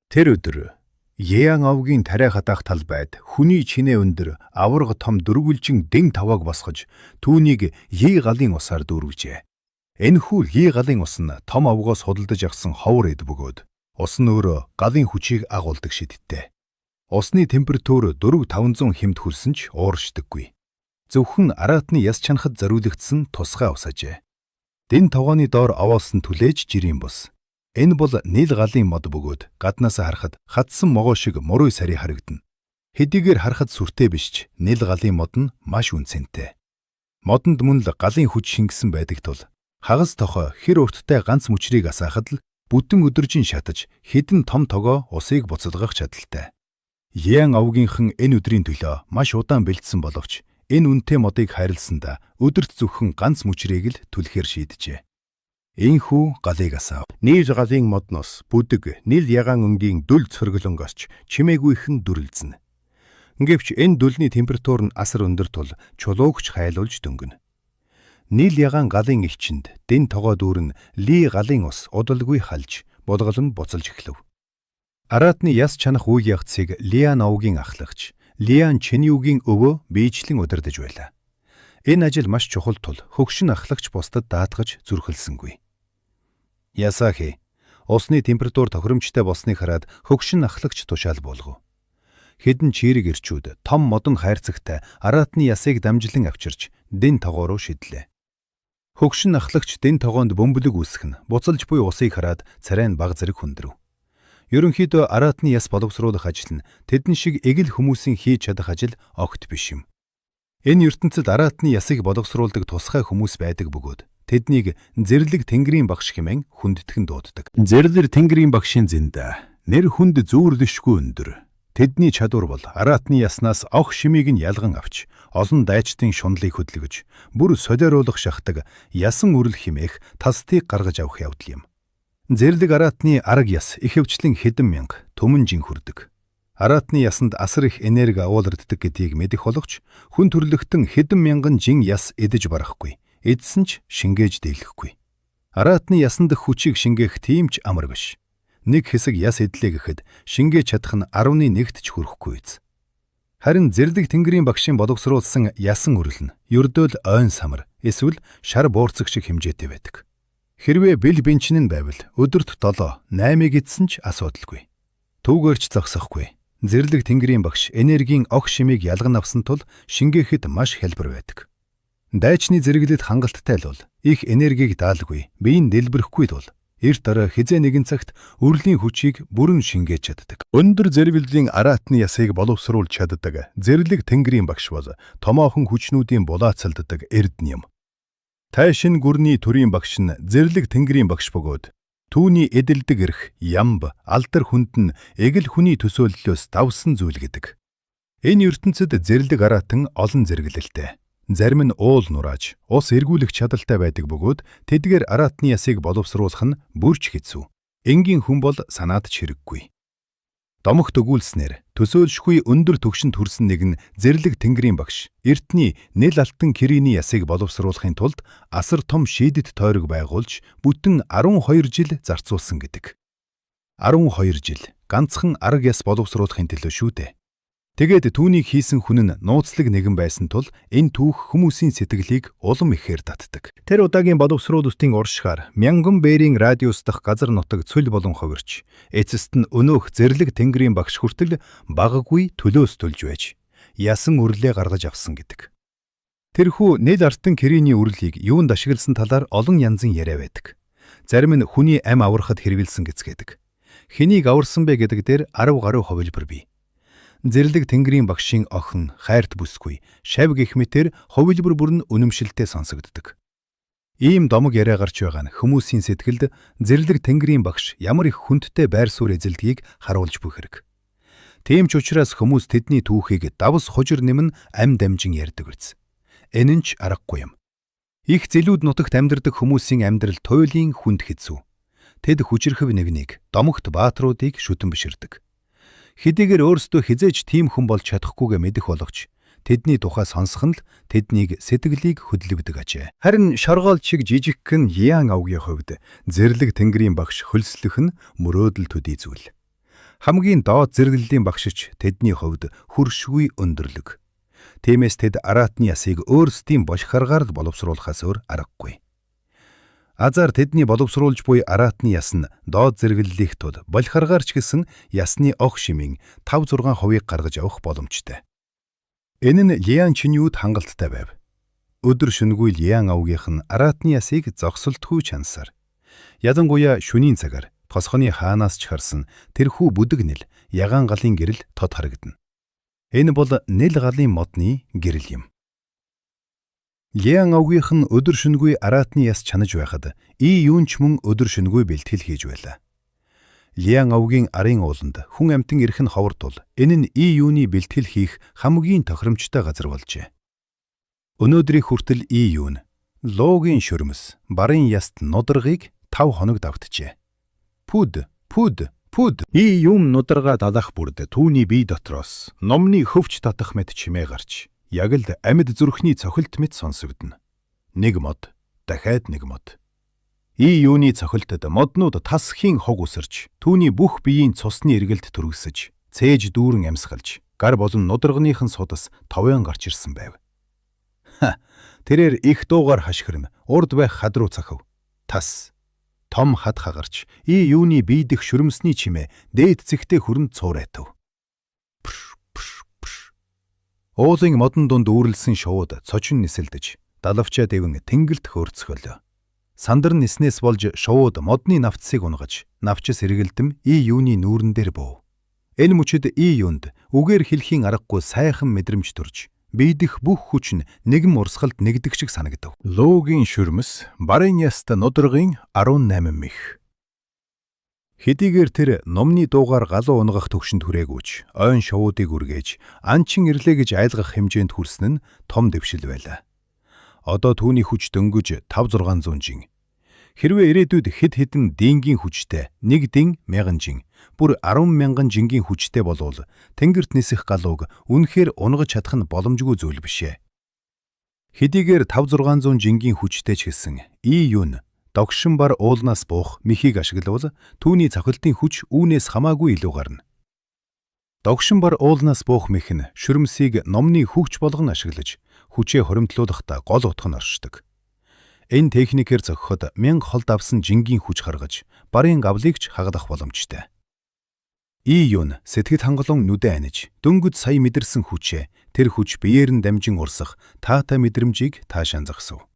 Тэр өдөр Еан овгийн тариа хадах талбайд хүний чинээ өндөр аварга том дөрвөлжин дэн тавааг босгож түүнийг Е галын усаар дүүргэжээ. Энэхүү Е галын ус нь том овгоос худалдаж авсан ховор эд бөгөөд ус нь өөрөө галын хүчийг агуулдаг шидтэй. Усны температур 4-500 хэмт хүрсэн ч ууршдаггүй. Зөвхөн араатны яс чанахад зориулагдсан тусгай ус ажээ. Дэн тавгааны доор овоос нь түлээж жирийн бус. Энэ бол нийл галын мод бөгөөд гаднаас харахад хатсан могоо шиг мурой сари харагдана. Хэдийгээр харахад сүртэй биш ч нийл галын мод нь маш үнцэнтэй. Модонд мөн л галын хүч шингэсэн байдаг тул хагас тохой хэр урттай ганц мөчрийг асаахад л бүтэн өдөржин шатаж хэдэн том тогоо усыг буцалгах чадaltaй. Еан овгийнхан энэ өдрийн төлөө маш удаан бэлдсэн боловч энэ үнэтэй модыг хайрласандаа өдөрт зөвхөн ганц мөчрийг л түлхээр шийджээ. Энхүү галыг асаав. Нийл галын модноос бүдэг нийл ягаан өнгийн дүл цорглонгосч чимээгүйхэн дүрлэлзнэ. Гэвч энэ дүлний температур нь асар өндөр тул чулуугч хайлуулж дөнгөнө. Нийл ягаан галын элчинд дэн тогоо дүүрэн ли галын ус удалгүй халж булгалан буцалж эхлэв. Араатны яс чанах үе ягцыг Лиан овгийн ахлагч Лиан Чэньюгийн өвөө биечлэн удирдах байлаа. Энэ ажил маш чухал тул хөгшин ахлагч бусдад даатгаж зүрхэлсэнгүй. Ясахи усны температур тохиромжтой болсныг хараад хөгшин ахлагч тушаал болгов. Хэдэн чирэг ирчүүд том модон хайрцагтай араатны ясыг дамжлан авчирч дэн тогоо руу шидлээ. Хөгшин ахлагч дэн тогоонд бөмбөлөг үүсэх нь буцалж буй усыг хараад царай нь баг зэрэг хүндрэв. Ерөнхийдөө араатны яс боловсруулах ажил нь тэдэн шиг эгэл хүмүүсийн хийж чадах ажил огт биш юм. Энэ ертөнцид араатны ясыг боловсруулдаг тусгай хүмүүс байдаг бөгөөд тэднийг Зэрлэг Тэнгэрийн багш хэмээн хүндэтгэн дууддаг. Зэрлэг Тэнгэрийн багшийн зэндэ нэр хүнд зүүрлэшгүй өндөр. Тэдний чадвар бол араатны яснаас ох шимийг нь ялган авч олон дайчдын шунлыг хөдөлгөж бүр солиоруулах шахдаг ясан үрэл химээх тастыг гаргаж авах явдал юм. Зэрлэг араатны арга яс ихэвчлэн хэдэн мянга төмөн жин хүрдэг. Араатны ясанд асар их энерги агуулдаг гэдгийг мэдэх боловч хүн төрлөختөн хэдэн мянган жин яс эдэж барахгүй. Эдсэн ч шингээж дийлэхгүй. Араатны ясан дэх хүчийг шингээх тийм ч амар биш. Нэг хэсэг яс эдлээ гэхэд шингээж чадах нь 10-1-т ч хүрэхгүй биз. Харин Зэрлэг Тэнгэрийн багшийн боловсруулсан ясан үрэл нь ердөөл ойн самар эсвэл шар буурцаг шиг хэмжээтэй байдаг. Хэрвээ бэл бэнчин нь байвал өдөрт 7-8-ыг эдсэн ч асуудалгүй. Түүгээрч зогсохгүй. Зэрлэг Тэнгэрийн багш энергийн ог шимийг ялган авсан тул шингээхэд маш хялбар байдаг. Дайчны зэрэглэлд хангалттай л бол их энергийг даалгүй, биеийн дэлбэрэхгүй тул эрт орой хизээ нэгэн цагт үрлийн хүчийг бүрэн шингээж чаддаг. Өндөр зэрэглэлийн араатны ясыг боловсруулж чаддаг Зэрлэг Тэнгэрийн багш бол томоохон хүчнүүдийн булаацалддаг эрдэнэ юм. Тайшин гүрний төрийн багш нь Зэрлэг Тэнгэрийн багш бөгөөд түүний эдэлдэг эрх, ямб, алдар хүнд нь эгэл хүний төсөөллөөс давсан зүйл гэдэг. Энэ ертөнцид Зэрлэг араатан олон зэрэглэлтэй. Зарим нь уул нурааж, ус эргүүлэх чадaltaй байдаг бөгөөд тэдгээр араатны ясыг боловсруулах нь бүрч хэцүү. Энгийн хүн бол санаад ч хэрэггүй. Домогт өгүүлснээр төсөөлшгүй өндөр төгшөнд хүрсэн нэг нь Зэрлэг Тэнгэрийн багш эртний нэл алтан кирийний ясыг боловсруулахын тулд асар том шийдэт тойрог байгуулж бүтэн 12 жил зарцуулсан гэдэг. 12 жил ганцхан арга яс боловсруулахын төлөө шүү дээ. Тэгээд түүнийг хийсэн хүн нь нууцлаг нэгэн байсан тул энэ түүх хүмүүсийн сэтгэлийг улам ихээр татдаг. Тэр удаагийн боловсруулалтын уршихаар мянган бээрийн радиус дахь газар нутаг цөл болон ховирч, эцэст нь өнөөх Зэрлэг Тэнгэрийн багш хүртэл багагүй төлөөс төлж байж ясан үрлээ гаргаж авсан гэдэг. Тэрхүү нэл артан кирийний үрлийг юунд ашигласан талаар олон янзын яриа байдаг. Зарим нь хүний ам аврахад хэрэгэлсэн гэцгээдэг. Хэнийг аварсан бэ гэдэг дээр 10 гаруй хувилбар бий. Зэрлэг Тэнгэрийн багшийн охин хайрт бүсгүй шав гэх мэтэр хувилбар бүр нь үнэмшилтэй сонсогддог. Ийм домог яриа гарч байгаа нь хүмүүсийн сэтгэлд Зэрлэг Тэнгэрийн багш ямар их хүндтэй байр суурь эзэлдгийг харуулж буй хэрэг. Тийм ч учраас хүмүүс тэдний түүхийг давс хужир нэмэн ам дамжин ярьдаг биз. Энэ нь ч аргагүй юм. Их зэлүүд нутагт амьдардаг хүмүүсийн амьдрал туйлын хүнд хэцүү. Тэд хүчирхэв нэгнийг домогт баатруудыг шүтэн биширдэг. Хэдийгээр өөрсдөө хизээж тийм хүн болж чадахгүйгээ мэдэх боловч тэдний тухай сонсох нь л тэднийг сэтгэлийг хөдөлгдөг ажээ. Харин шоргоол шиг жижигхэн Еан овгийн хувьд Зэрлэг Тэнгэрийн багш хөлслөх нь мөрөөдөл төдий зүйл. Хамгийн доод зэрэглэлийн багшич тэдний хувьд хөршгүй өндөрлөг. Тиймээс тэд Аратны ясыг өөрсдийн болох аргаар боловсруулахаас өөр аргагүй. Азар тэдний боловсруулж буй Аратны яс нь доод зэрэглэлийнх тул болох аргаар ч гэсэн ясны ог шимийн 5-6% гаргаж авах боломжтой. Энэ нь Лиан чинүүд хангалттай байв. Өдөр шөнөгүй Лиан авгийнх нь Аратны ясыг зогсолтгүй чансаар. Ялангуяа шөнийн цагаар тосхоны хаанаас ч харсан тэрхүү бүдэгнэл ягаан галын гэрэл тод харагдана. Энэ бол нэл галын модны гэрэл юм. Лиан авгийнх нь өдөр шөнөгүй Аратны яс чанаж байхад юунч мөн өдөр шөнөгүй бэлтгэл хийж байлаа. Лиан авгийн арын ууланд хүн амьтан ирэх нь ховор тул энэ нь юуны бэлтгэл хийх хамгийн тохиромжтой газар болжээ. Өнөөдрийн хүртэл юун Логийн шүрмэс барын яст нударгыг 5 хоног давтжээ. Пүд юм нударга далах бүрд түүний бие дотроос номны хөвч татах мэт чимээ гарч яг л амьд зүрхний цохилт мэт сонсогдно. Нэг мод, дахиад нэг мод. Юуны цохилтод моднууд тасхийн хог үсэрч, түүний бүх биеийн цусны эргэлд түргсэж, цээж дүүрэн амьсгалж, гар болон нударганыхын судас товёон гарч ирсэн байв. Тэрээр их дуугаар хашгирн, урд байх хад руу цахив. Тас. Том хад хагарч, юуны биедэх шүрмсний чимээ дээд зэгтээ хүрэнд цуурайтав. Уулын модон дунд үүрлсэн шууд цочин нисэлдэж, далавчаа дэвэн тэнгэлт хөөрцгөлөө. Сандар ниснээс болж шууд модны навцсыг унгаж, навчс эргэлдэм юуны нүүрэн дээр буув. Энэ мөчөд юунд үгээр хэлхийн аргагүй сайхан мэдрэмж төрж, биедэх бүх хүч нь нэгэн урсгалд нэгдэг шиг санагдав. Логийн шүрмэс барын яста нударгын 18 мэх. Хэдийгээр тэр номны дуугаар галуу унгах төвшөнд хүрээгүүч, ойн шувуудыг үргээж, анчин ирлээ гэж айлгах хэмжээнд хүрсэн нь том дэвшил байлаа. Одоо түүний хүч дөнгөж 5-600 жин. Хэрвээ ирээдүйд хэд хэдэн дийнгийн хүчтэй, нэг дин 1000 жин, бүр 10,000 жингийн хүчтэй болвол тэнгэрт нисэх галууг үнэхээр унгаж чадах нь боломжгүй зүйл бишээ. Хэдийгээр 5-600 жингийн хүчтэй ч гэсэн юун догшин бар уулнаас буух мэхийг ашиглавал түүний цохилтын хүч үүнээс хамаагүй илүү гарна. Догшин бар уулнаас буух мэх нь шүрмсийг номны хөвч болгон ашиглаж хүчээ хоримтлуулахдаа гол утга нь оршдог. Энэ техникээр зохиход 1000 хол давсан жингийн хүч гаргаж барын гавлыг ч хагалах боломжтой. Юун сэтгэл хангалуун нүдэ аниж дөнгөж сая мэдэрсэн хүчээ тэр хүч биеэр нь дамжин урсах таатай мэдрэмжийг таашаан зогсов.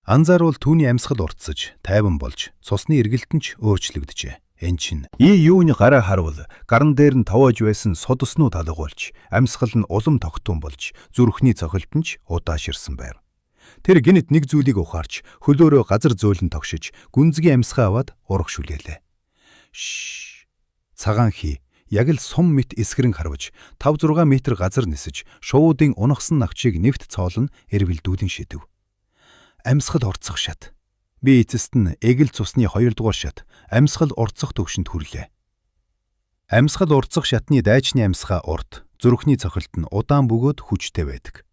Анзааруул түүний амьсгал уртсаж, тайван болж, цусны эргэлтэн ч өөрчлөгдөжээ. Эн чин юуны гараа харуул, гарн дээр нь товоож байсан судснууд алгуулж, амьсгал нь улам тогтун болж, зүрхний цохилт нь ч удааширсан байв. Тэр гинэт нэг зүйлийг ухаарч, хөлөөрөө газар зөөлөн тогшиж, гүнзгий амьсгаа аваад урагшүлээлээ. Цагаан хий яг л сум мэт эсгэрэн харваж 5-6 метр газар нисэж шуудын унахсан навчийг нэвт цоолн эрвэлдүүлэн шидэв. Амьсгал уртсах шат. Би эцэст нь эгэл цусны 2 дугаар шат амьсгал уртсах төвшөнд хүрлээ. Амьсгал уртсах шатны дайчны амьсгаа урт, зүрхний цохилт нь удаан бөгөөд хүчтэй байдаг.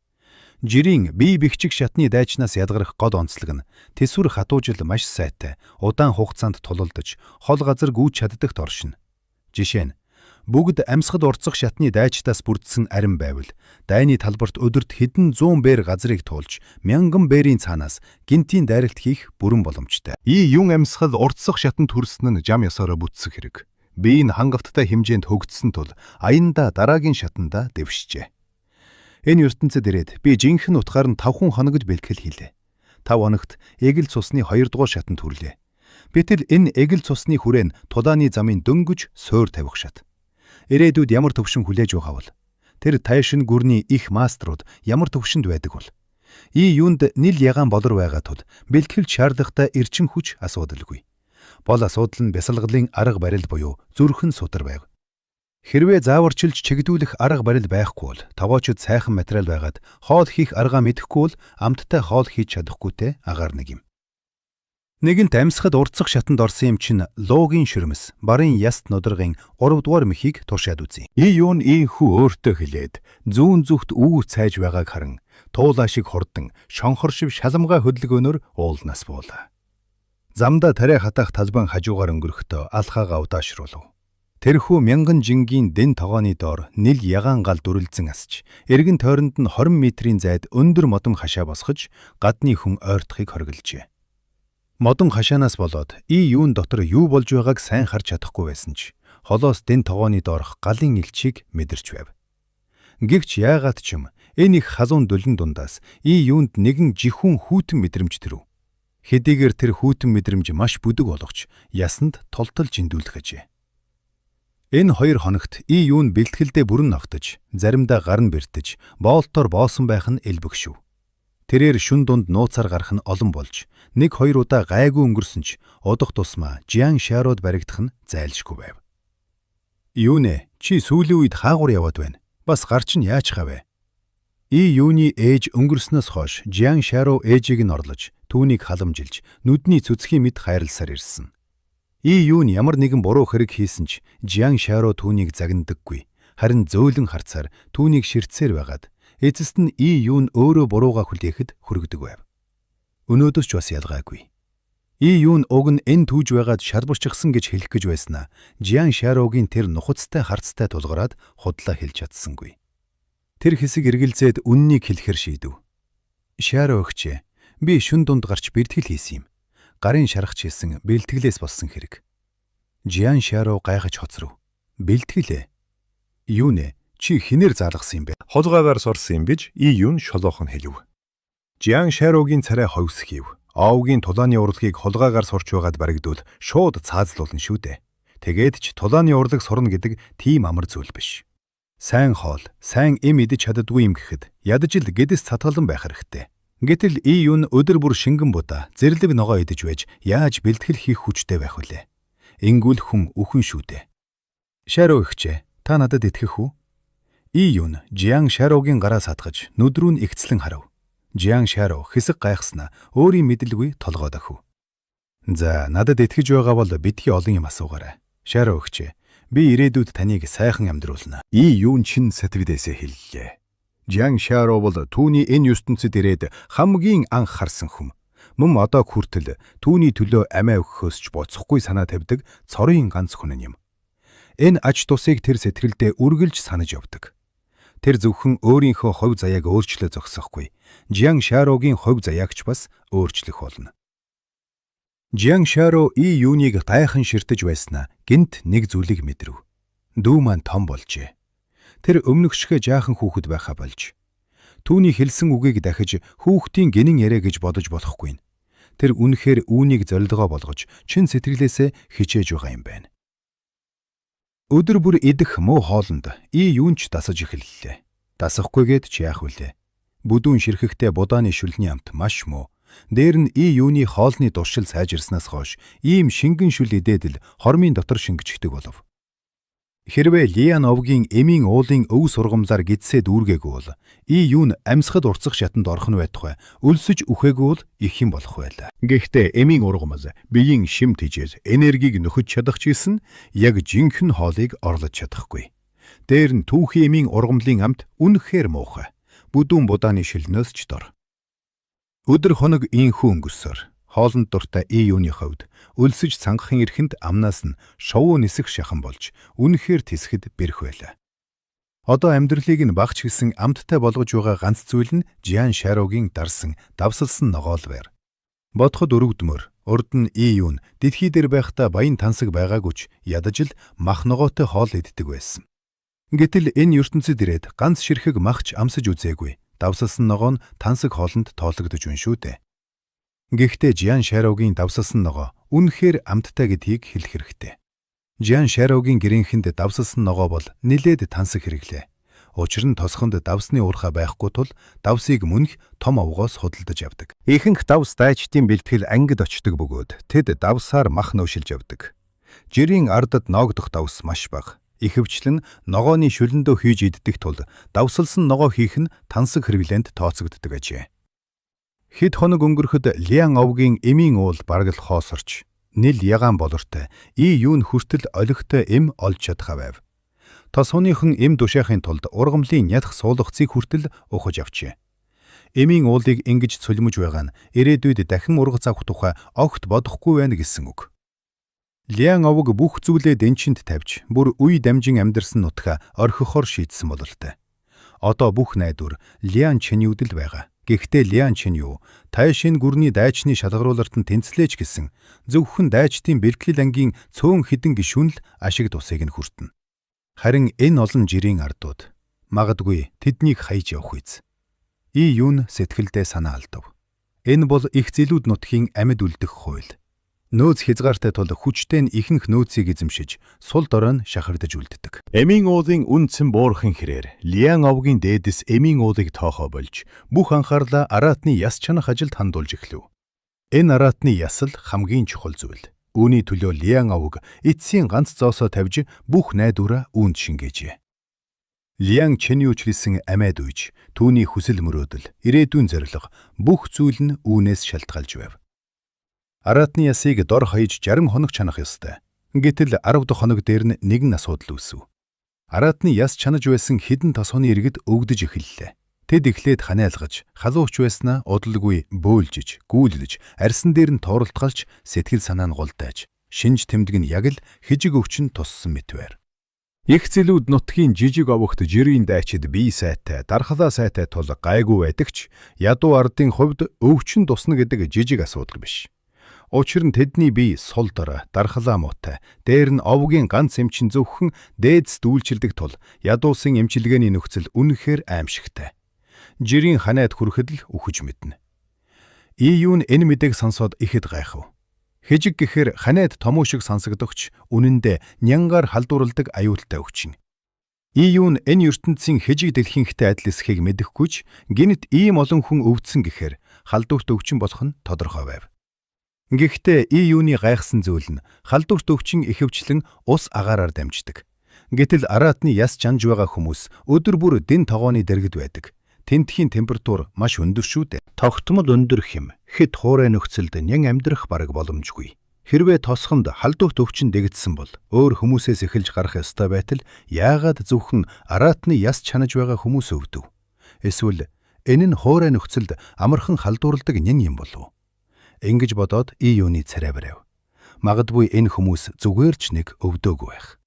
Жирийн бие бэхжиг шатны дайчнаас ядгарах гол онцлог нь тэсвэр хатуужил маш сайтай, удаан хугацаанд тулалдаж, хол газар гүйж чаддагт оршино. Жишээ нь бүгд амьсгал уртсах шатны дайчтаас бүрдсэн арин байвал дайны талбарт өдөрт хэдэн 100 бээр газрыг туулж 1000 бээрийн цаанаас гинтийн дайралт хийх бүрэн боломжтой. Юун амьсгал уртсах шатанд хүрсэн нь жам ёсороо бүтсэх хэрэг. Бие нь хангалттай хэмжээнд хөгжсөн тул аянда дараагийн шатанда дэвшжээ. Энэ ертөнцид ирээд би жинхэнэ утгаар нь 5 хоногд бэлтгэл хийлээ. 5 хоногт эгэл цусны 2 дугаар шатанд хүрлээ. Битэл энэ эгэл цусны хүрээн тулааны замын дөнгөж суур тавих шат. Ирээдүйд ямар төвшин хүлээж байгаа бол тэр тайшин гүрний их маструуд ямар төвшөнд байдаг бол юунд нил ягаан болор байгаа тул бэлтгэл шаардлагатай эрчим хүч асуудалгүй. Бол асуудал нь бясалгалын арга барил буюу зүрхэн судар байв. Хэрвээ зааварчилж чигдүүлэх арга барил байхгүй бол таваачид сайхан материал байгаад хоол хийх аргаа мэдэхгүй бол амттай хоол хийж чадахгүйтэй агаар нэг юм. Нэгэнт амьсгад уртсах шатанд орсон юм чин Логийн шүрмэс барын яст нударгын 3 дугаар мэхийг туршаад үзье. Юун хүү өөртөө хэлээд зүүн зүгт үүр цайж байгааг харан туулаа шиг хурдан шонхор шив шаламгай хөдөлгөөнөөр уулнаас буулаа. Замда тариа хатаах талбайн хажуугаар өнгөрөхдөө алхаагаа удаашруулв. Тэрхүү мянган жингийн дэн тогооны доор нил ягаан гал дүрлзэн асч, эргэн тойронд нь 20 метрийн зайд өндөр модон хашаа босгож, гадны хүн ойртохыг хориглжээ. Модон хашаанаас болоод юун дотор юу болж байгааг сайн харж чадахгүй байсан ч, холоос дэн тогооны доорх галын элчийг мэдэрч байв. Гэвч яагаад ч юм энэ их хазуун дөлөн дундаас юунд нэгэн жихүүн хүүтэн мэдрэмж төрөв. Хэдийгээр тэр хүүтэн мэдрэмж маш бүдэг болгоч ясанд толтол жиндүүлэх ажээ. Энэ 2 хоногт юун бэлтгэлдээ бүрэн автаж, заримдаа гар нь бэртэж, боолтоор боосон байх нь элбэгшив. Тэрээр шүн дунд нууцаар гарах нь олон болж, 1-2 удаа гайгүй өнгөрсөн ч удах тусмаа Жиан Шарод баригдах нь зайлшгүй байв. Юунэ, чи сүүлийн үед хаагур яваад байна. Бас гар чинь яаж хавэ? Юуны ээж өнгөрснөөс хойш Жиан Шаро ээжийг нь орлож, түүнийг халамжилж, нүдний цүцгийн мэд хайрласаар ирсэн. Юун ямар нэгэн буруу хэрэг хийсэн ч Жиан Шаро түүнийг загнадаггүй. Харин зөөлөн харцаар түүнийг ширтсээр байгаад эцэст нь юун өөрөө бурууга хүлээхэд хүргэдэг байв. Өнөөдөр ч бас ялгаагүй. Юун уг нь энэ түүж байгаад шалбарчихсан гэж хэлэх гэж байснаа Жиан Шарогийн тэр нухацтай харцтай тулгараад худлаа хэлж чадсангүй. Тэр хэсэг эргэлзээд үннийг хэлэхэр шийдэв. Шаро өгчээ. Би шүн дунд гарч бэлтгэл хийсэн юм. Гарын шаргач хийсэн бэлтгэлээс болсон хэрэг. Жиан Шаро гайхаж хоцров. Бэлтгэлээ. Юунэ, чи хинээр заалгасан юм бэ? Холгаагаар сорсон юм бич юун шолоохон хэлв. Жиан Шарогийн царай ховсхийв. Аавгийн тулааны урлагийг холгаагаар сурч байгаад баригдвал шууд цаазлуулна шүү дээ. Тэгээд ч тулааны урлаг сурна гэдэг тийм амар зүйл биш. Сайн хоол, сайн эм идэж чаддгүй юм гэхэд ядаж л гэдэс цатгалан байх хэрэгтэй. Гэтэл юун өдөр бүр шингэн будаа зэрлэг ногоо идэж байж яаж бэлтгэл хийх хүчтэй байх вүлээ? Ингүүл хүн өхөн шүү дээ. Шаро ихчээ, та надад итгэх үү? Юун Жиан Шарогийн гараас хатгаж нүдрүү нь игцлэн харав. Жиан Шаро хэсэг гайхснаа өөрийн мэдлгүй толгойд ахив. За, надад итгэж байгаа бол битгий олон юм асуугаарай. Шаро ихчээ, би ирээдүйд таныг сайхан амьдруулна. Юун чин сэтгэлдээсээ хэллээ. Жиан Шаро бол түүний энэ ертөнцид ирээд хамгийн анх харсан хүм. Мөн одоо хүртэл түүний төлөө амиа өгөхөөс ч боцохгүй санаа тавьдаг цорын ганц хүн юм. Энэ аж тусыг тэр сэтгэлдээ үргэлж санаж явдаг. Тэр зөвхөн өөрийнхөө хувь заяаг өөрчлөө зогсохгүй. Жиан Шарогийн хувь заяагч бас өөрчлөх болно. Жиан Шаро юуныг гайхан ширтэж байснаа гинт нэг зүйлийг мэдрэв. Дүү маань том болжээ. Тэр өмнөх шигэ жаахан хүүхэд байхаа болж. Түүний хэлсэн үгийг дахиж хүүхдийн гинэн яриа гэж бодож болохгүй. Тэр үнэхээр үүнийг зорилгоо болгож чин сэтгэлээсээ хичээж байгаа юм байна. Өдөр бүр идэх муу хоолнд юунч дасаж эхэллээ. Дасахгүйгээд ч яах вүлээ? Бүдүүн ширхэхдээ будааны шүлний амт маш муу. Дээр нь юуны хоолны дуршил сайжирснаас хойш ийм шингэн шүл идээд л хормын дотор шингэждэг болов. Хэрвээ Лиан овгийн эмийн уулын өв сургамлаар гидсээ дүүргээгүй бол юун амьсгад урцах шатанд орох нь байтугай өлсөж үхээгүй бол их юм болох байлаа. Гэхдээ эмийн ургамал биеийн шим тэжээс энергийг нөхөж чадах чийсэн яг жинхэнэ хоолыг орлож чадахгүй. Дээр нь түүхийн эмийн ургамлын амт үнэхээр муухай. Бүдүүн будааны шилнөөс ч дор. Өдөр хоног ийхүү өнгөрсөөр хоолнд дуртай юуны хувьд өлсөж цангахын эрхэнд амнаас нь шовуу нисэх шахан болж үнэхээр тэсгэд бэрх байлаа. Одоо амьдралыг нь багч гисэн амттай болгож байгаа ганц зүйл нь Жиан Шарогийн дарсан давсалсан ногоол байр. Бодоход өрөвдмөр урд нь юун дэлхий дээр байхдаа баян тансаг байгаагүй ч ядаж л мах ногоотой хоол иддэг байсан. Гэтэл энэ ертөнцид ирээд ганц ширхэг махч амсаж үзээгүй. Давсалсан ногоо нь тансаг хоолнд тоологдож байна шүү дээ. Гэхдээ Жиан Шарогийн давсалсан ногоо үнэхээр амттай гэдгийг хэлэх хэрэгтэй. Жиан Шарогийн гэрийнхэнд давсалсан ногоо бол нилээд тансаг хэрэглээ. Учир нь тосхонд давсны уурхай байхгүй тул давсыг мөнх том овгоос худалдаж авдаг. Ихэнх давс дайчдын бэлтгэл ангид очдог бөгөөд тэд давсаар мах нөөшилж явдаг. Жирийн ардад ноогдох давс маш бага. Ихэвчлэн ногооны шүлэндөө хийж иддэг тул давсалсан ногоо хийх нь тансаг хэрэглээнд тооцогддог ажээ. Хэд хоног өнгөрөхөд Лиан овгийн эмийн уул бараг л хоосорч, нил ягаан болортой, юун хүртэл олигтой эм олж чадхаа байв. Тос хууныхан эм душаахын тулд ургамлын ядах суулгацыг хүртэл ухаж авчээ. Эмийн уулыг ингэж цулмж байгаа нь ирээдүйд дахин ургац авах тухай огт бодохгүй байна гэсэн үг. Лиан овог бүх зүйлээ дэнчинд тавьж, бүр үе дамжин амьдарсан нутгаа орхихоор шийдсэн бололтой. Одоо бүх найдвар Лиан Чэньюд л байгаа. Гэхдээ Лиан Чэнью Тайшин гүрний дайчны шалгаруулалт нь тэнцлээж гисэн зөвхөн дайчдын бэлтгэл ангийн цөөн хідэн гишүүн л ашиг тусыг нь хүртэнэ. Харин энэ олон жирийн ардууд магадгүй тэднийг хаяж явах үз. И юун сэтгэлдээ санаа алдав. Энэ бол их зэлүүд нутгийн амьд үлдэх хууль. Нөөц хязгаартай тул хүчтэй нь ихэнх нөөцийг эзэмшиж, сул дорой нь шахардаж үлддэг. Эмийн уулын үндсэн буурахын хэрээр Лиан овгийн дээдэс эмийн уулыг тоохоо болж бүх анхаарлаа араатны яс чанах ажилд хандуулж эхлэв. Энэ араатны яс л хамгийн чухал зүйл. Үүний төлөө Лиан овг эцсийн ганц зоосоо тавьж бүх найдвараа үүнд шингээжээ. Лиан Чэнью чирсэн амиад үйж, түүний хүсэл мөрөөдөл, ирээдүйн зорилго бүх зүйл нь үүнээс шалтгаалж байв. Араатны ясыг дор хаяж 60 хоног чанах ёстой. Гэтэл 10 дахь хоног дээр нь нэгэн асуудал үүсв. Араатны яс чанаж байсан хідэн тосооны иргэд өвдөж эхэллээ. Тэд эхлээд ханиалгаж, халууч байснаа удалгүй бөөлжиж, гүйлдэж, арьсан дээр нь тооролтгалж, сэтгэл санаа нь голдайж, шинж тэмдэг нь яг л хижиг өвчин туссан мэтвэр. Их зэлүүд нутгийн жижиг овогт жирийн дайчид бие сайтай, дархлаа сайтай тул гайгүй байдаг ч ядуу ардын хувьд өвчин тусна гэдэг жижиг асуудал биш. Учир нь тэдний бие сул дорой, дархлаа муутай, дээр нь овгийн ганц эмчин зөвхөн дээдс дүүлчилдэг тул ядуусын эмчилгээний нөхцөл үнэхээр аимшигтай. Жирийн ханаад хүрэхэд л үхэж мэднэ. И юун энэ мэдээг сонсоод ихэд гайхав. Хижиг гэхээр ханаад томуу шиг сонсогдохч үнэндээ нянгаар халдварладаг аюултай өвчин. И юун энэ ертөнцийн хижиг дэлхийнхтэй адил эсхийг мэдэхгүй ч гинт ийм олон хүн өвдсөн гэхээр халдварт өвчин болох нь тодорхой байв. Гэхдээ И юуны гайхсан зүйл нь халдварт өвчин ихэвчлэн ус агаараар дамждаг. Гэтэл араатны яс чанж байгаа хүмүүс өдөр бүр дэн тогооны дэргэд байдаг. Тентхийн температур маш өндөр шүү дээ. Тогтмол өндөр хэм, хэд хуурай нөхцөлд нян амьдрах бараг боломжгүй. Хэрвээ тосхонд халдварт өвчин дэгдсэн бол өөр хүмүүсээс эхэлж гарах ёстой байтал яагаад зөвхөн араатны яс чанаж байгаа хүмүүс өвдөв? Эсвэл энэ нь хуурай нөхцөлд амархан халдварладаг нян юм болов? Ингэж бодоод И юуны царай барив. Магадгүй энэ хүмүүс зүгээр ч нэг өвдөөгүй байх.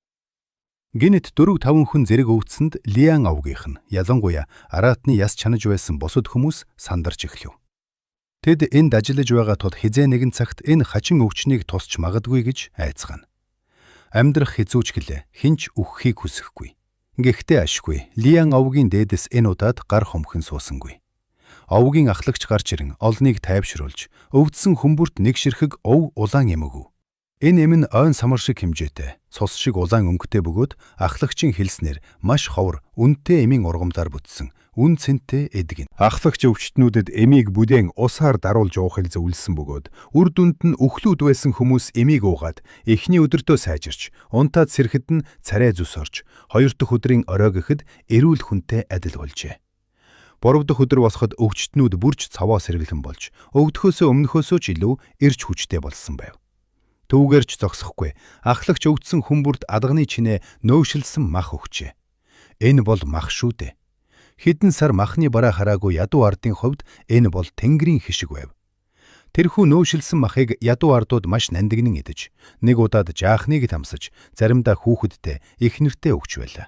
Гинэт 4-5 хүн зэрэг өвдсөнд Лиан овгийнх нь ялангуяа араатны яс чанаж байсан бусад хүмүүс сандарч эхлэв. Тэд энд ажиллаж байгаа тул хизээ нэгэн цагт энэ хачин өвчнийг тусч магадгүй гэж айцгаана. Амьдрах хэцүүч гэлээ хинч үххийг хүсэхгүй. Гэхдээ ашгүй Лиан овгийн дээдэс энэ удаад гар хомхон суусангүй. Овгийн ахлагч гарч ирэн олныг тайвшруулж, өвдсөн хүмүүрт нэг ширхэг ов улаан эмэв. Энэ эм нь ойн самар шиг хэмжээтэй, цус шиг улаан өнгөтэй бөгөөд ахлагчийн хэлснээр маш ховор, үнэтэй эмийн ургамлаар бүтсэн, үн цэнтэй эдэг. Ахлагч өвчтнүүдэд эмийг бүдээн усаар даруулж уухыг зөвлөсөн бөгөөд үр дүнд нь үхлүүд байсан хүмүүс эмийг уугаад эхний өдөртөө сайжирч, унтаад сэрхэд нь царай зүс орж, хоёр дахь өдрийн орой гэхэд эрүүл хүнтэй адил болжээ. 3 дахь өдөр босоход өвчтнүүд бүрж цаваа сэргэлэн болж, өвдөхөөсөө өмнөхөөсөө ч илүү эрч хүчтэй болсон байв. Түүгээр ч зогсохгүй, ахлагч өвдсөн хүмүүрт адганы чинээ нөөшилсөн мах өгчээ. Энэ бол мах шүү дээ. Хэдэн сар махны бараа хараагүй ядуу ардын хувьд энэ бол тэнгэрийн хишиг байв. Тэрхүү нөөшилсөн махыг ядуу ардууд маш нандинан идэж, нэг удаад жаахныг тамсаж, заримдаа хүүхэдтэй, эхнэртэй өгч байлаа.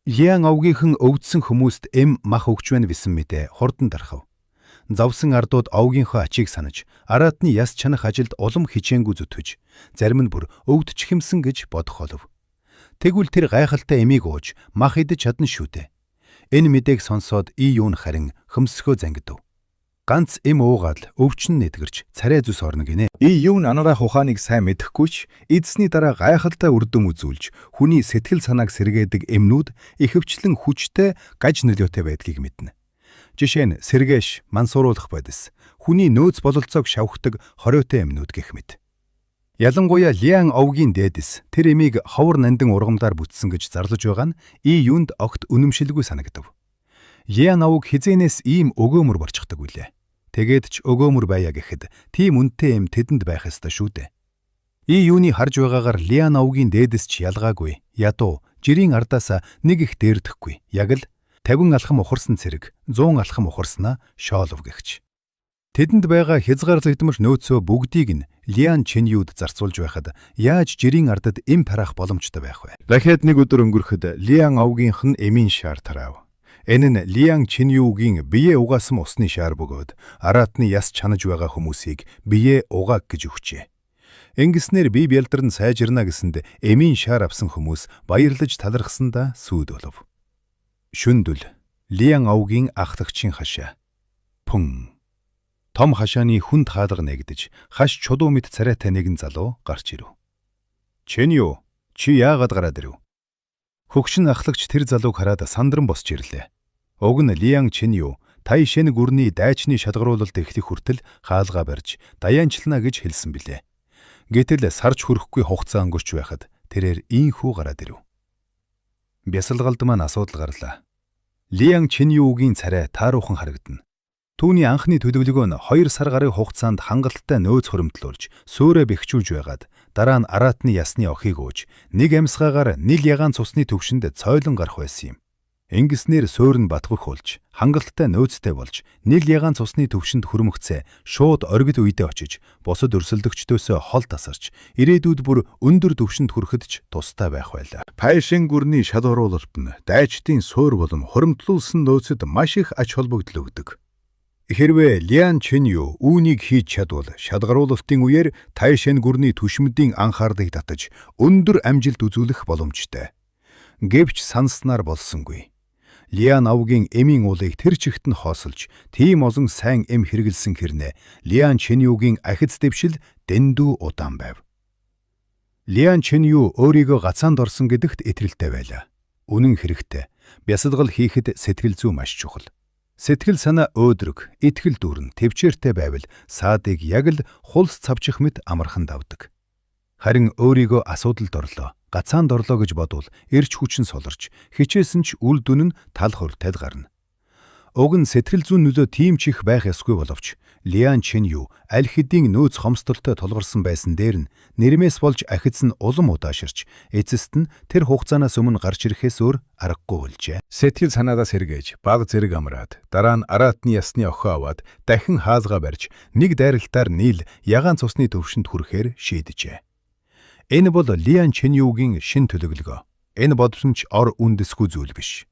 Лиан овгийнхэн өвдсөн хүмүүст эм мах өгч байна гэсэн мэдээ хурдан дарахв. Завсан ардууд овгийнхоо ачийг санаж, араатны яс чанах ажилд улам хичээнгүй зүтгэж, зарим нь бүр өвдөж хэмсэн гэж бодох болов. Тэгвэл тэр гайхалтай эмийг ууж, мах идэж чадна шүү дээ. Энэ мэдээг сонсоод И юун харин хөмсгөө зангидав. Ганц эм уугаад л өвчин нэдгэрч царай зүс орно гинэ. И юун анарах ухааныг сайн мэдэхгүй ч эзсний дараа гайхалтай үр дүн үзүүлж, хүний сэтгэл санааг сэргээдэг эмнүүд ихэвчлэн хүчтэй, гаж нөлөөтэй байдгийг мэднэ. Жишээ нь сэргээш, мансууруулах бодис, хүний нөөц бололцоог шавхдаг хориотой эмнүүд гэх мэт. Ялангуяа Лиан овгийн дээдэс тэр эмийг ховор нандин ургамлаар бүтсэн гэж зарлаж байгаа нь И юунд огт үнэмшилгүй санагдав. Лиан овг хизээнээс ийм өгөөмөр борчхдаг үлээ. Тэгээд ч өгөөмөр байя гэхэд тийм үнэтэй юм тэдэнд байх ёстой шүү дээ. И юуны харж байгаагаар Лиан овгийн дээдэс ч ялгаагүй, ядуу, жирийн ардаасаа нэг их дээрдэхгүй. Яг л 50 алхам ухарсан цэрэг, 100 алхам ухарснаа шоолов гэгч. Тэдэнд байгаа хязгаарлагдмал нөөцөө бүгдийг нь Лиан Чэньюд зарцуулж байхад яаж жирийн ардад эм тарах боломжтой байх вэ? Дахиад нэг өдөр өнгөрөхөд Лиан овгийнх нь эмийн шаар тарав. Энэ нь Лиан Чэньюгийн биеэ угаасан усны шаар бөгөөд араатны яс чанаж байгаа хүмүүсийг биеэ угааг гэж өгчээ. Ингэснээр бие бялдар нь сайжирна гэсэнд эмийн шаар авсан хүмүүс баярлаж талархсандаа сүйд болов. Шүндүл Лиан овгийн ахлагчийн хашаа. Пүн. Том хашааны хүнд хаалга нэгдэж хаш чулуу мэт царайтай нэгэн залуу гарч ирэв. Чэнью, чи яагаад гараад ирэв? Хөгшин ахлагч тэр залууг хараад сандран босч ирлээ. Уг нь Лиан Чэнью Тайшэн гүрний дайчны шалгаруулалт эхлэх хүртэл хаалга барьж даяанчлана гэж хэлсэн билээ. Гэтэл сарж хүрэхгүй хугацаа өнгөрч байхад тэрээр ийхүү гараад ирэв. Бясалгалд маань асуудал гарлаа. Лиан Чэньюгийн царай тааруухан харагдана. Түүний анхны төлөвлөгөө нь 2 сар гарын хугацаанд хангалттай нөөц хуримтлуулж, сөөрэ бэхжүүлж байгаад дараа нь араатны ясны охийг ууж, нэг амьсгаагаар нил ягаан цусны төвшөнд цойлон гарах байсан юм. Ингэснээр сөөр нь батгах болж, хангалттай нөөцтэй болж, нил ягаан цусны төвшөнд хүрмэгцээ шууд оргид үедээ очиж, бусад өрсөлдөгчдөөсөө хол тасарч, ирээдүйд бүр өндөр төвшөнд хүрэхэд ч тустай байх байлаа. Тайшэн гүрний шалгаруулалт нь дайчдын суур болон хуримтлуулсан нөөцөд маш их ач холбогдол өгдөг. Хэрвээ Лиан Чэнью үүнийг хийж чадвал шалгаруулалтын үеэр Тайшэн гүрний түшмдийн анхаарлыг татаж өндөр амжилт үзүүлэх боломжтой. Гэвч санснаар болсонгүй. Лиан овгийн эмийн уулыг тэр чигт нь хоосолж, тийм олон сайн эм хэрэгэлсэн хэрнээ Лиан Чэньюгийн ахиц дэвшил дэндүү удаан байв. Лиан Чэнью өөрийгөө гацаанд орсон гэдэгт итгэлтэй байлаа. Үнэн хэрэгтээ бясалгал хийхэд сэтгэл зүй маш чухал. Сэтгэл санаа өөдрөг, итгэл дүүрэн, төвчээртэй байвал саадыг яг л хулс цавчих мэт амархан давдаг. Харин өөрийгөө асуудалд орлоо, гацаанд орлоо гэж бодвол эрч хүчин суларч, хичээсэн ч үл дүн нь тал хүртэл гарна. Уг нь сэтгэл зүйн нөлөө тийм ч их байх ёсгүй боловч Лиан Чэнью аль хэдийн нөөц хомсдолтой тулгарсан байсан дээр нь нэрмээс болж ахиц нь улам удааширч, эцэст нь тэр хугацаанаас өмнө гарч ирэхээс өөр аргагүй болжээ. Сэтгэл санаадаас сэргээж, баг зэрэг амраад, дараа нь араатны ясны охио аваад, дахин хаалга барьж, нэг дайралтаар нийл ягаан цусны төвшөнд хүрэхээр шийдэжээ. Энэ бол Лиан Чэньюгийн шин төлөвлөгөө. Энэ бодсонч ор үндэсгүй зүйл биш.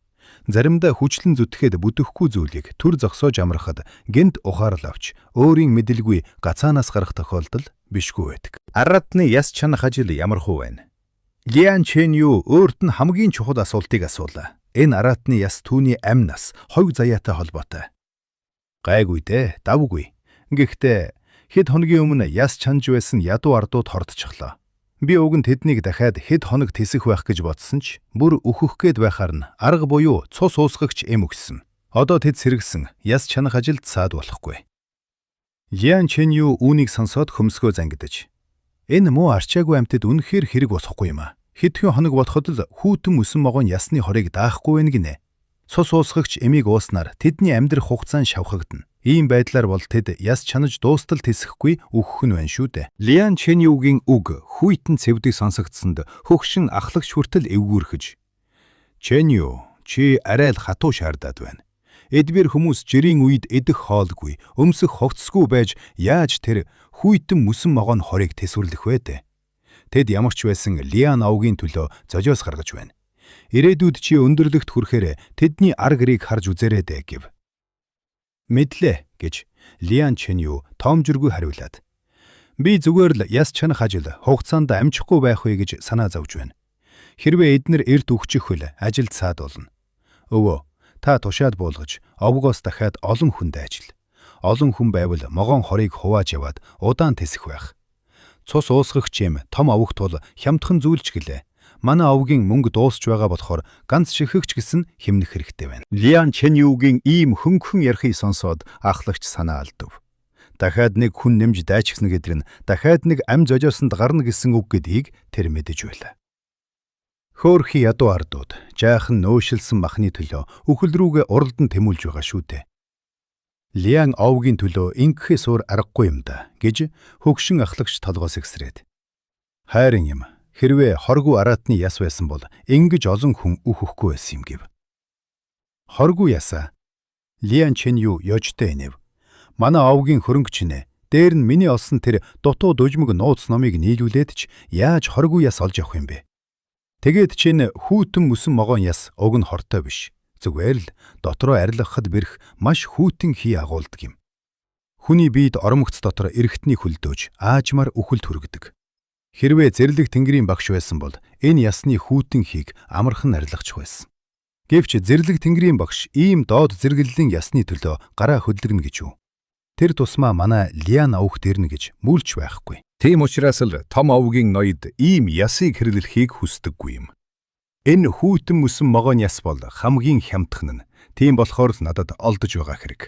Заримдаа хүчлэн зүтгэхэд бүтэхгүй зүйлийг төр зогсоож амрахад гэнт ухаарл авч өөрийн мэдэлгүй гацаанаас гарах тохиолдол бишгүй байдаг. Араатны яс чанах ажил ямар хөө байна? Лиан Чэнью өөрт нь хамгийн чухал асуултыг асуулаа. Энэ араатны яс түүний амь нас, хойг заяатай холбоотой. Гайгүй дээ, давгүй. Гэхдээ хэд хоногийн өмнө яс чанж байсан ядуу ардууд хордчихлоо. Би уг нь тэднийг дахиад хэд хоног тисэх байх гэж бодсон ч бүр өөхөх гээд байхаар нь арга буюу цус уусгагч эм өгсөн. Одоо тэд сэргсэн, яс чанах ажилд саад болохгүй. Лиан Чэнью үүнийг сонсоод хөмсгөө зангидаж. Энэ муу арчаагүй амьтад үнэхээр хэрэг босхгүй юм а. Хэдхэн хоног болоход л хүүтэн мөсөн могоон ясны хорыг даахгүй байх гинэ. Цус уусгагч эмийг ууснаар тэдний амьдрах хугацаа нь шавхагдана. Ийм байдлаар бол тэд яс чанаж дуустал тисэхгүй өгөх нь байна шүү дээ. Лиан Чэньюгийн үг хүйтэн цэвдэг сонсогдсонд хөгшин ахлагч хүртэл эвгүүрхэж. Чэнью, чи арай л хатуу шаардаад байна. Эдгээр хүмүүс жирийн үед идэх хоолгүй, өмсөх хувцсгүй байж яаж тэр хүйтэн мөсөн могоон хорыг тэсвэрлэх вэ дээ? Тэд ямар ч байсан Лиан овгийн төлөө зожоос гаргаж байна. Ирээдүйд чи өндөрлөгт хүрэхээр тэдний арга гэрийг харж үзээрэй дээ гэв. Мэдлээ гэж Лиан Чэнью тоомжиргүй хариулаад. Би зүгээр л яс чанах ажил хугацаанд амжихгүй байх вэ гэж санаа зовж байна. Хэрвээ эднэр эрт өгчих хөл ажилд саад болно. Өвөө, та тушаад буулгаж, овгоос дахиад олон хүнд ажил. Олон хүн байвал могоон хорыг хувааж яваад удаан тисэх байх. Цус уусгагч юм том овогт бол хямдхан зүйлч гэлээ. Манай овгийн мөнгө дуусч байгаа болохоор ганц шихэгч гэсэн хэмнэх хэрэгтэй байна. Лиан Чэньюгийн ийм хөнгөн ярихыг сонсоод ахлагч санаа алдав. Дахиад нэг хүн нэмж дайчгсан гэдэр нь дахиад нэг ам зожоосонд гарна гэсэн үг гэдгийг тэр мэдэж байлаа. Хөөрхи ядуу ардууд жаахан нөөшилсэн махны төлөө үхэл рүүгээ уралдан тэмүүлж байгаа шүү дээ. Лиан овгийн төлөө ингэхээс өөр аргагүй юм да гэж хөгшин ахлагч толгоос ихсрээд. Хайрын юм. Хэрвээ хоргүй араатны яс байсан бол ингэж олон хүн үхэхгүй байсан юм гэв. Хоргүй ясаа. Лиан Чэнью ёжтой энэв. Манай овгийн хөрөнгө чинээ. Дээр нь миний олсон тэр дутуу дужмаг нууц номыг нийлүүлээд ч яаж хоргүй яс олж авах юм бэ? Тэгээд чинь хүүтэн мөсөн могоон яс уг нь хортой биш. Зүгээр л дотроо арилгахад бэрх маш хүүтэн хий агуулдаг юм. Хүний биед ормогц дотор эргэтний хөлдөөж аажмаар үхэлд хүргэдэг. Хэрвээ зэрлэг тэнгэрийн багш байсан бол энэ ясны хүүтэн хийг амархан арилгачих байсан. Гэвч зэрлэг тэнгэрийн багш ийм доод зэрэглэлийн ясны төлөө гараа хөдлөрнө гэж юу? Тэр тусмаа манай Лиан авах дэрнэ гэж мүлч байхгүй. Тийм учраас л том овгийн ноёд ийм ясыг хэрэглэхийг хүсдэггүй юм. Энэ хүүтэн мөсөн могоон яс бол хамгийн хямдхан нь. Тийм болохоор л надад олдож байгаа хэрэг.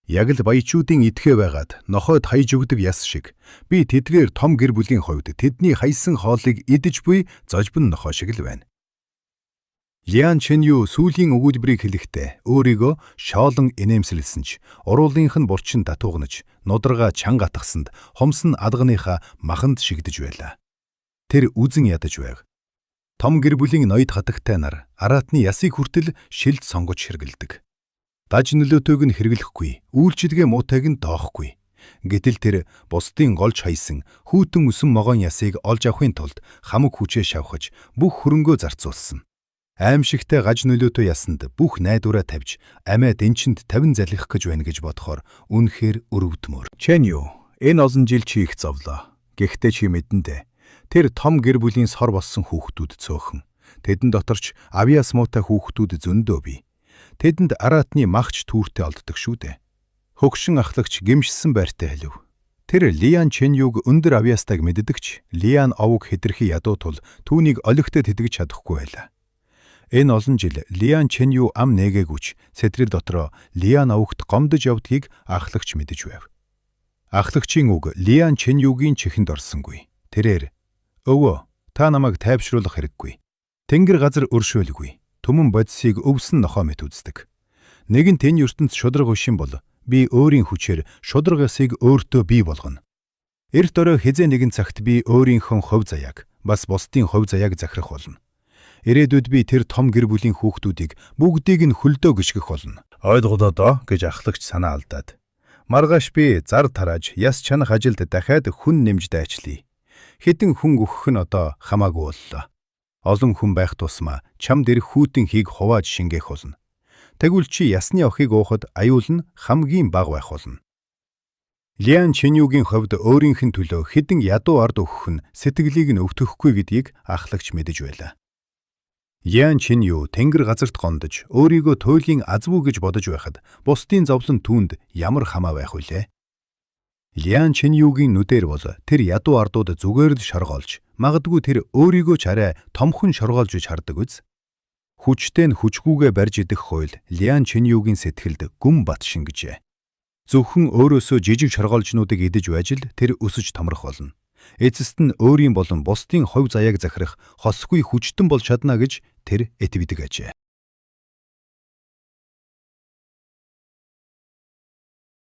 Яг л баячуудын идэхэ байгаад нохойд хаяж өгдөг яс шиг би тэдгээр том гэр бүлийн хувьд тэдний хайсан хоолыг идэж буй зожбон нохой шиг л байна. Лиан Чэнью сүүлийн өгүүлбэрийг хэлэхдээ өөрийгөө шоолон инээмсэлсэн ч уруулынх нь булчин татуугнаж нудрага чанга атгсанд хомс нь адганыхаа маханд шигдэж байлаа. Тэр үзен ядаж байг. Том гэр бүлийн ноёд хатагтай нар араатны ясыг хүртэл шилд сонгож хэргэлдэг. Даж нөлөөтэйг нь хэрэглэхгүй, үйлчилгээ муутайг нь доохгүй. Гэтэл тэр бусдын голж хайсан хүүтэн өсөн могоон ясыг олж авахын тулд хамаг хүчээ шавхаж бүх хөрөнгөө зарцуулсан. Аимшигтай гаж нөлөөтэй ясанд бүх найдвараа тавьж амиа дэнчинд 50 залхих гэж байна гэж бодохоор үнэхээр өрөвдмөр. Чэнью, энэ олон жил чи их зовлоо. Гэхдээ чи мэдэндээ тэр том гэр бүлийн сор болсон хүүхдүүд цөөхөн. Тэдэн доторч авьяас муутай хүүхдүүд зөндөө бий. Тэдэнд араатны махч түүртэй олддог шүү дээ. Хөгшин ахлагч гимшсэн байртай халив. Тэр Лиан Чэньюг өндөр авьяастайг мэддэгч Лиан овог хэтэрхий ядуу тул түүнийг олигтой тэтгэж чадахгүй байлаа. Энэ олон жил Лиан Чэнью ам нээгэгүйч сэтрэл дотроо Лиан овогт гомдож явдгийг ахлагч мэдэж байв. Ахлагчийн үг Лиан Чэньюгийн чихэнд орсонгүй. Тэрээр "Өвөө, та намайг тайвшруулах хэрэггүй. Тэнгэр газар өршөөлгүй. Түмэн бодисыг өвсөн нохоо мэт үздэг. Нэгэн тэн ертөнц шудраг ушин бол би өөрийн хүчээр шудраг ясыг өөртөө бий болгоно. Эрт орой хизээ нэгэн цагт би өөрийнхөө хувь заяаг бас бусдын хувь заяаг захирах болно. Ирээдүйд би тэр том гэр бүлийн хүүхдүүдийг бүгдийг нь хөлдөө гიშгэх болно. Ойлгодоо доо гэж ахлагч санаа алдаад. Маргааш би зар тарааж яс чанах ажилд дахиад хүн нэмж дайчлаа. Хэдэн хүн өгөх нь одоо хамаагүй боллоо. Олон хүн байх тусмаа чамд ирэх хүүтэн хийг хувааж шингээх болно. Тэгвэл чи ясны охийг уухад аюул нь хамгийн бага байх болно. Лиан Чэньюгийн хувьд өөрийнх нь төлөө хэдэн ядуу ард өгөх нь сэтгэлийг нь өвтөхгүй гэдгийг ахлагч мэдэж байлаа. Лиан Чэнью тэнгэр газарт гондож өөрийгөө туйлын азвуу гэж бодож байхад бусдын зовлон түүнд ямар хамаа байх вүлээ? Лиан Чэньюгийн нүдээр бол тэр ядуу ардууд зүгээр л шоргоолж, магадгүй тэр өөрийгөө ч арай томхон шоргоолж үж хардаг үз. Хүчтэй нь хүчгүйгээ барьж идэх хууль Лиан Чэньюгийн сэтгэлд гүн бат шингэжээ. Зөвхөн өөрөөсөө жижиг шоргоолжнуудыг идэж байж л тэр өсөж томрох болно. Эцэст нь өөрийн болон бусдын хувь заяаг захирах хосгүй хүчтэн болж чадна гэж тэр эт бидэг ажээ.